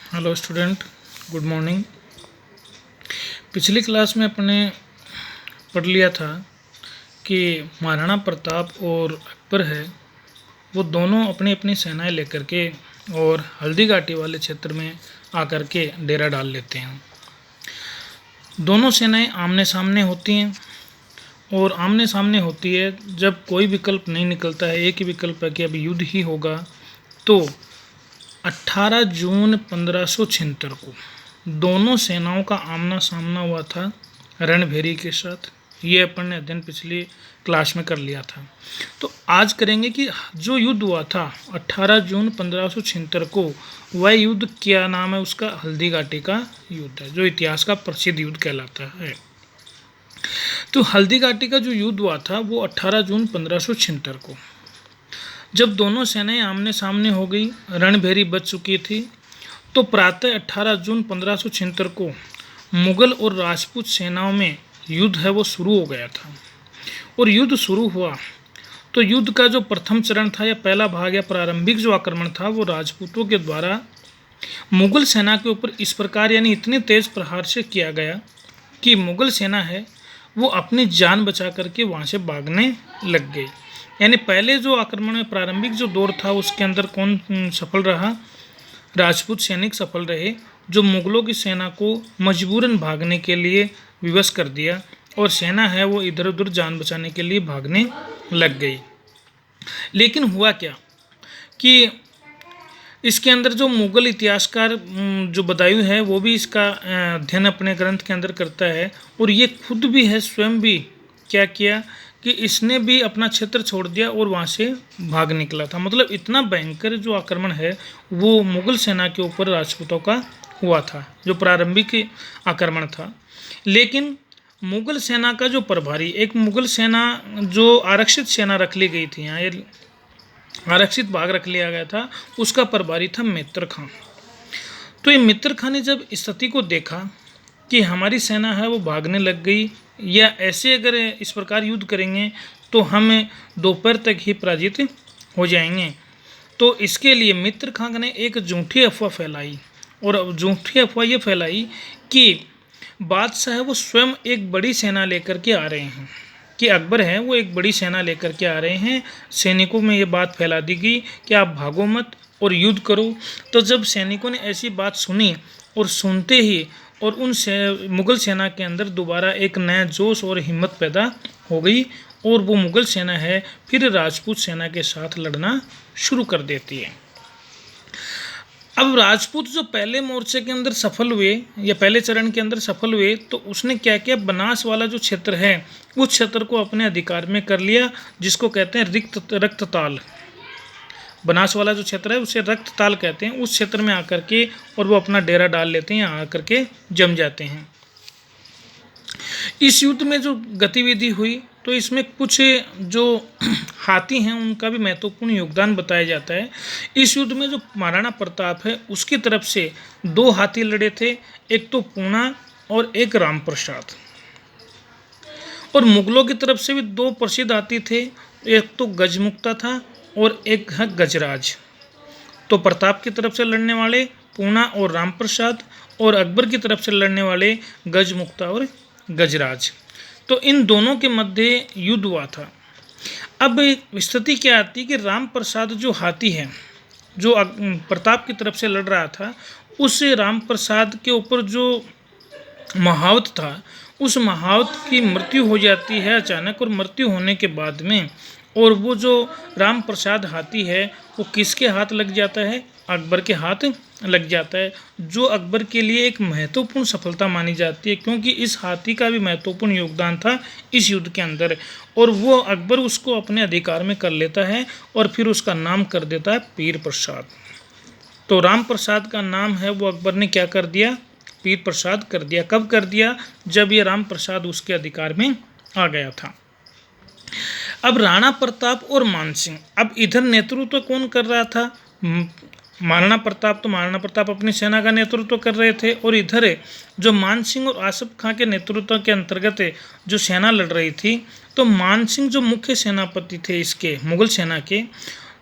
Hello student, good morning. पिछली class में अपने पढ़ लिया था कि महाराणा प्रताप और अकबर है वो दोनों अपनी अपनी सेनाएं लेकर के और हल्दी घाटी वाले क्षेत्र में आकर के डेरा डाल लेते हैं। दोनों सेनाएं आमने सामने होती हैं और आमने सामने होती है जब कोई विकल्प नहीं निकलता है, एक ही विकल्प है कि अब युद्ध ही होगा, तो 18 जून 1576 को दोनों सेनाओं का आमना सामना हुआ था रणभेरी के साथ। ये अपन ने अध्ययन पिछली क्लास में कर लिया था। तो आज करेंगे कि जो युद्ध हुआ था 18 जून 1576 को, वह युद्ध क्या नाम है उसका? हल्दी घाटी का युद्ध है, जो इतिहास का प्रसिद्ध युद्ध कहलाता है। तो हल्दी घाटी का जो युद्ध हुआ था वो 18 जून 1576 को, जब दोनों सेनाएं आमने सामने हो गई, रणभेरी बच चुकी थी, तो प्रातः 18 जून 1576 को मुगल और राजपूत सेनाओं में युद्ध है वो शुरू हो गया था। और युद्ध शुरू हुआ तो युद्ध का जो प्रथम चरण था या पहला भाग या प्रारंभिक जो आक्रमण था वो राजपूतों के द्वारा मुगल सेना के ऊपर इस प्रकार यानी इतने तेज प्रहार से किया गया कि मुगल सेना है वो अपनी जान बचा करके वहाँ से भागने लग गई। यानी पहले जो आक्रमण में प्रारंभिक जो दौर था उसके अंदर कौन सफल रहा? राजपूत सैनिक सफल रहे, जो मुगलों की सेना को मजबूरन भागने के लिए विवश कर दिया और सेना है वो इधर उधर जान बचाने के लिए भागने लग गई। लेकिन हुआ क्या कि इसके अंदर जो मुगल इतिहासकार जो बदायूं है वो भी इसका अध्ययन अपने ग्रंथ के अंदर करता है, और ये खुद भी है स्वयं भी क्या किया कि इसने भी अपना क्षेत्र छोड़ दिया और वहाँ से भाग निकला था। मतलब इतना भयंकर जो आक्रमण है वो मुगल सेना के ऊपर राजपूतों का हुआ था, जो प्रारंभिक आक्रमण था। लेकिन मुगल सेना का जो प्रभारी, एक मुगल सेना जो आरक्षित सेना रख ली गई थी, यहाँ ये आरक्षित भाग रख लिया गया था, उसका प्रभारी था मित्र खां। तो ये मित्र खां ने जब स्थिति को देखा कि हमारी सेना है वो भागने लग गई, या ऐसे अगर इस प्रकार युद्ध करेंगे तो हम दोपहर तक ही पराजित हो जाएंगे, तो इसके लिए मित्र खां ने एक झूठी अफवाह फैलाई। और झूठी अफवाह ये फैलाई कि बादशाह है वो स्वयं एक बड़ी सेना लेकर के आ रहे हैं, कि अकबर है वो एक बड़ी सेना लेकर के आ रहे हैं। सैनिकों में ये बात फैला दी गई कि आप भागो मत और युद्ध करो। तो जब सैनिकों ने ऐसी बात सुनी और सुनते ही और उन मुगल सेना के अंदर दोबारा एक नया जोश और हिम्मत पैदा हो गई, और वो मुगल सेना है फिर राजपूत सेना के साथ लड़ना शुरू कर देती है। अब राजपूत जो पहले मोर्चे के अंदर सफल हुए या पहले चरण के अंदर सफल हुए, तो उसने क्या किया, बनास वाला जो क्षेत्र है उस क्षेत्र को अपने अधिकार में कर लिया, जिसको कहते हैं रक्तताल। बनास वाला जो क्षेत्र है उसे रक्तताल कहते हैं। उस क्षेत्र में आकर के और वो अपना डेरा डाल लेते हैं, यहाँ आकर के जम जाते हैं। इस युद्ध में जो गतिविधि हुई तो इसमें कुछ जो हाथी हैं उनका भी महत्वपूर्ण योगदान बताया जाता है। इस युद्ध में जो महाराणा प्रताप है उसकी तरफ से 2 हाथी लड़े थे, एक तो पूना और एक राम प्रसाद। और मुगलों की तरफ से भी 2 प्रसिद्ध हाथी थे, एक तो गजमुक्ता था और एक है गजराज। तो प्रताप की तरफ से लड़ने वाले पूना और राम प्रसाद, और अकबर की तरफ से लड़ने वाले गजमुक्ता और गजराज। तो इन दोनों के मध्य युद्ध हुआ था। अब स्थिति क्या आती कि राम प्रसाद जो हाथी है जो प्रताप की तरफ से लड़ रहा था, उस राम प्रसाद के ऊपर जो महावत था, उस महावत की मृत्यु हो जाती है अचानक। और मृत्यु होने के बाद में और वो जो राम प्रसाद हाथी है वो किसके हाथ लग जाता है? अकबर के हाथ लग जाता है, जो अकबर के लिए एक महत्वपूर्ण सफलता मानी जाती है, क्योंकि इस हाथी का भी महत्वपूर्ण योगदान था इस युद्ध के अंदर। और वो अकबर उसको अपने अधिकार में कर लेता है और फिर उसका नाम कर देता है पीर प्रसाद। तो राम प्रसाद का नाम है वो अकबर ने क्या कर दिया? पीर प्रसाद कर दिया। कब कर दिया? जब ये राम प्रसाद उसके अधिकार में आ गया था। अब राणा प्रताप और मानसिंह, अब इधर नेतृत्व कौन कर रहा था? महाराणा प्रताप। तो महाराणा प्रताप अपनी सेना का नेतृत्व कर रहे थे, और इधर जो मानसिंह और आसफ खां के नेतृत्व के अंतर्गत जो सेना लड़ रही थी, तो मानसिंह जो मुख्य सेनापति थे इसके मुगल सेना के,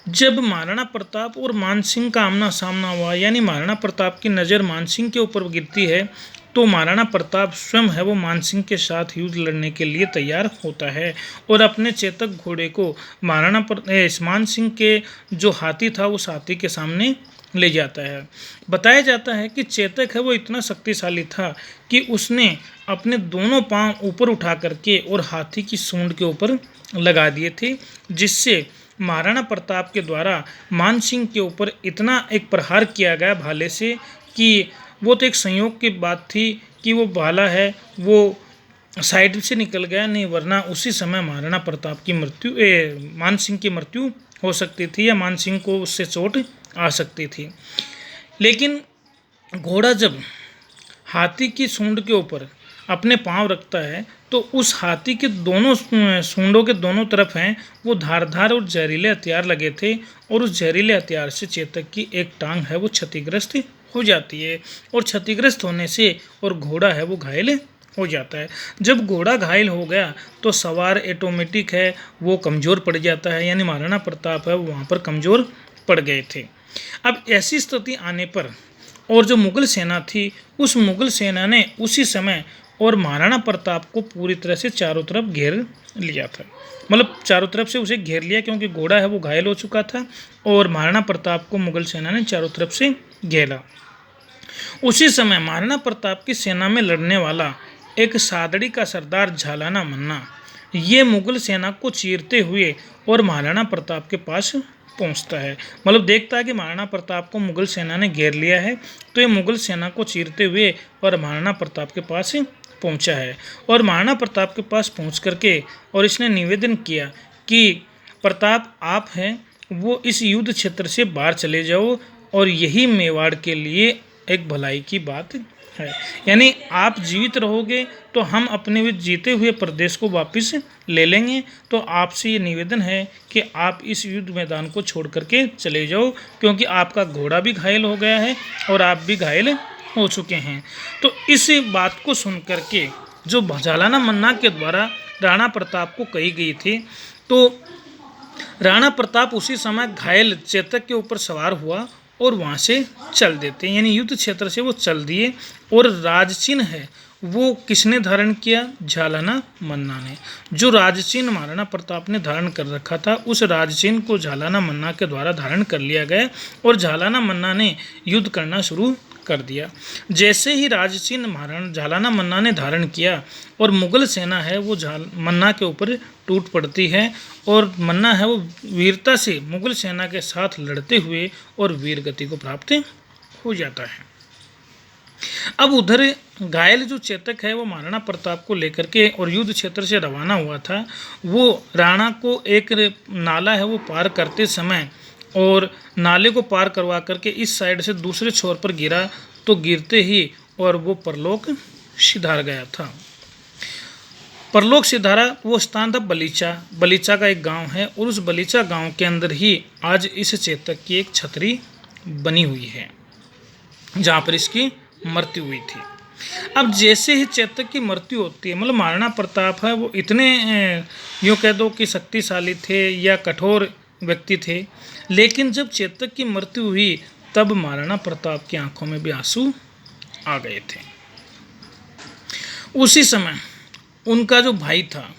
जब महाराणा प्रताप और मान सिंह का आमना सामना हुआ, यानी महाराणा प्रताप की नज़र मान सिंह के ऊपर गिरती है, तो महाराणा प्रताप स्वयं है वो मान सिंह के साथ युद्ध लड़ने के लिए तैयार होता है और अपने चेतक घोड़े को मान सिंह के जो हाथी था उस हाथी के सामने ले जाता है। बताया जाता है कि चेतक है वो इतना शक्तिशाली था कि उसने अपने दोनों पांव ऊपर उठा करके और हाथी की सूंड के ऊपर लगा दिए थे, जिससे महाराणा प्रताप के द्वारा मान सिंह के ऊपर इतना एक प्रहार किया गया भाले से कि वो तो एक संयोग की बात थी कि वो भाला है वो साइड से निकल गया, नहीं वरना उसी समय महाराणा प्रताप की मान सिंह की मृत्यु हो सकती थी या मान सिंह को उससे चोट आ सकती थी। लेकिन घोड़ा जब हाथी की सूंड के ऊपर अपने पांव रखता है तो उस हाथी के दोनों सूंडों के दोनों तरफ हैं वो धारदार और जहरीले हथियार लगे थे और उस जहरीले हथियार से चेतक की एक टांग है वो क्षतिग्रस्त हो जाती है और क्षतिग्रस्त होने से और घोड़ा है वो घायल हो जाता है। जब घोड़ा घायल हो गया तो सवार ऑटोमेटिक है वो कमज़ोर पड़ जाता है, यानी महाराणा प्रताप है वो वहाँ पर कमज़ोर पड़ गए थे। अब ऐसी स्थिति आने पर और जो मुग़ल सेना थी उस मुग़ल सेना ने उसी समय और महाराणा प्रताप को पूरी तरह से चारों तरफ घेर लिया था, मतलब चारों तरफ से उसे घेर लिया क्योंकि घोड़ा है वो घायल हो चुका था और महाराणा प्रताप को मुग़ल सेना ने चारों तरफ से घेरा। उसी समय महाराणा प्रताप की सेना में लड़ने वाला एक सादड़ी का सरदार झालाना मन्ना ये मुग़ल सेना को चीरते हुए और महाराणा प्रताप के पास पहुंचता है, मतलब देखता है कि महाराणा प्रताप को मुग़ल सेना ने घेर लिया है, तो ये मुग़ल सेना को चीरते हुए और महाराणा प्रताप के पास पहुंचा है और महाराणा प्रताप के पास पहुंच करके और इसने निवेदन किया कि प्रताप आप हैं वो इस युद्ध क्षेत्र से बाहर चले जाओ और यही मेवाड़ के लिए एक भलाई की बात है, यानी आप जीवित रहोगे तो हम अपने जीते हुए प्रदेश को वापस ले लेंगे, तो आपसे ये निवेदन है कि आप इस युद्ध मैदान को छोड़ करके चले जाओ क्योंकि आपका घोड़ा भी घायल हो गया है और आप भी घायल हो चुके हैं। तो इस बात को सुन करके जो झालाना मन्ना के द्वारा राणा प्रताप को कही गई थी, तो राणा प्रताप उसी समय घायल चेतक के ऊपर सवार हुआ और वहाँ से चल देते, यानी युद्ध क्षेत्र से वो चल दिए। और राजचिन्ह है वो किसने धारण किया? झालाना मन्ना ने। जो राजचिन्ह महाराणा प्रताप ने धारण कर रखा था उस राजचिन्ह को झालाना मन्ना के द्वारा धारण कर लिया गया और झालाना मन्ना ने युद्ध करना शुरू कर दिया। जैसे ही राजचिन्ह महाराणा झालाना मन्ना ने धारण किया और मुग़ल सेना है वो मन्ना के ऊपर टूट पड़ती है और मन्ना है वो वीरता से मुग़ल सेना के साथ लड़ते हुए और वीर गति को प्राप्त हो जाता है। अब उधर घायल जो चेतक है वो महाराणा प्रताप को लेकर के और युद्ध क्षेत्र से रवाना हुआ था, वो राणा को एक नाला है वो पार करते समय और नाले को पार करवा करके इस साइड से दूसरे छोर पर गिरा, तो गिरते ही और वो परलोक सिधार गया था। परलोक सिधारा वो स्थान था बलीचा का एक गांव है और उस बलीचा गांव के अंदर ही आज इस चेतक की एक छतरी बनी हुई है जहाँ पर इसकी मृत्यु हुई थी। अब जैसे ही चेतक की मृत्यु होती है, मतलब महाराणा प्रताप है वो इतने यूँ कह दो कि शक्तिशाली थे या कठोर व्यक्ति थे, लेकिन जब चेतक की मृत्यु हुई तब महाराणा प्रताप की आंखों में भी आंसू आ गए थे। उसी समय उनका जो भाई था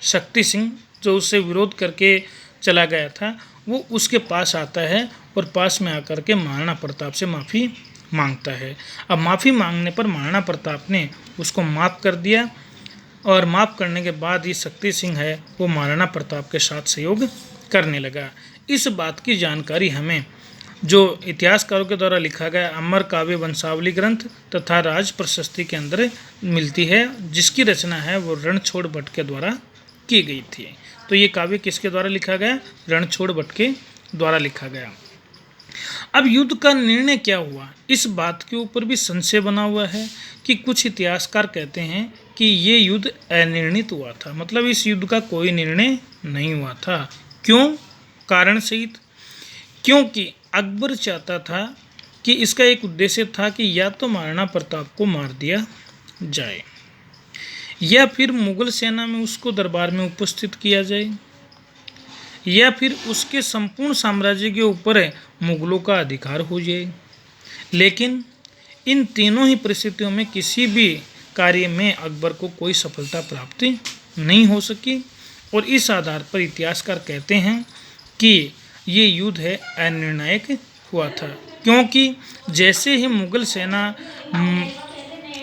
शक्ति सिंह, जो उससे विरोध करके चला गया था, वो उसके पास आता है और पास में आकर के महाराणा प्रताप से माफ़ी मांगता है। अब माफ़ी मांगने पर महाराणा प्रताप ने उसको माफ़ कर दिया और माफ़ करने के बाद ये शक्ति सिंह है वो महाराणा प्रताप के साथ सहयोग करने लगा। इस बात की जानकारी हमें जो इतिहासकारों के द्वारा लिखा गया अमर काव्य वंशावली ग्रंथ तथा राज प्रशस्ति के अंदर मिलती है, जिसकी रचना है वो रणछोड़ भट्ट के द्वारा की गई थी। तो ये काव्य किसके द्वारा लिखा गया? रणछोड़ भट्ट के द्वारा लिखा गया। अब युद्ध का निर्णय क्या हुआ, इस बात के ऊपर भी संशय बना हुआ है कि कुछ इतिहासकार कहते हैं कि ये युद्ध अनिर्णित हुआ था, मतलब इस युद्ध का कोई निर्णय नहीं हुआ था। क्यों? कारण सहित। क्योंकि अकबर चाहता था कि इसका एक उद्देश्य था कि या तो महाराणा प्रताप को मार दिया जाए या फिर मुग़ल सेना में उसको दरबार में उपस्थित किया जाए या फिर उसके संपूर्ण साम्राज्य के ऊपर मुगलों का अधिकार हो जाए। लेकिन इन तीनों ही परिस्थितियों में किसी भी कार्य में अकबर को कोई सफलता प्राप्त नहीं हो सकी और इस आधार पर इतिहासकार कहते हैं कि ये युद्ध है अनिर्णायक हुआ था, क्योंकि जैसे ही मुगल सेना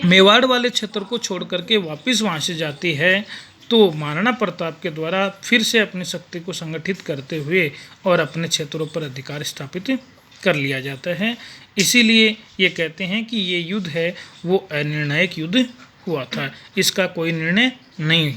मेवाड़ वाले क्षेत्र को छोड़ करके वापस वहाँ से जाती है तो महाराणा प्रताप के द्वारा फिर से अपनी शक्ति को संगठित करते हुए और अपने क्षेत्रों पर अधिकार स्थापित कर लिया जाता है। इसीलिए ये कहते हैं कि ये युद्ध है वो अनिर्णायक युद्ध हुआ था, इसका कोई निर्णय नहीं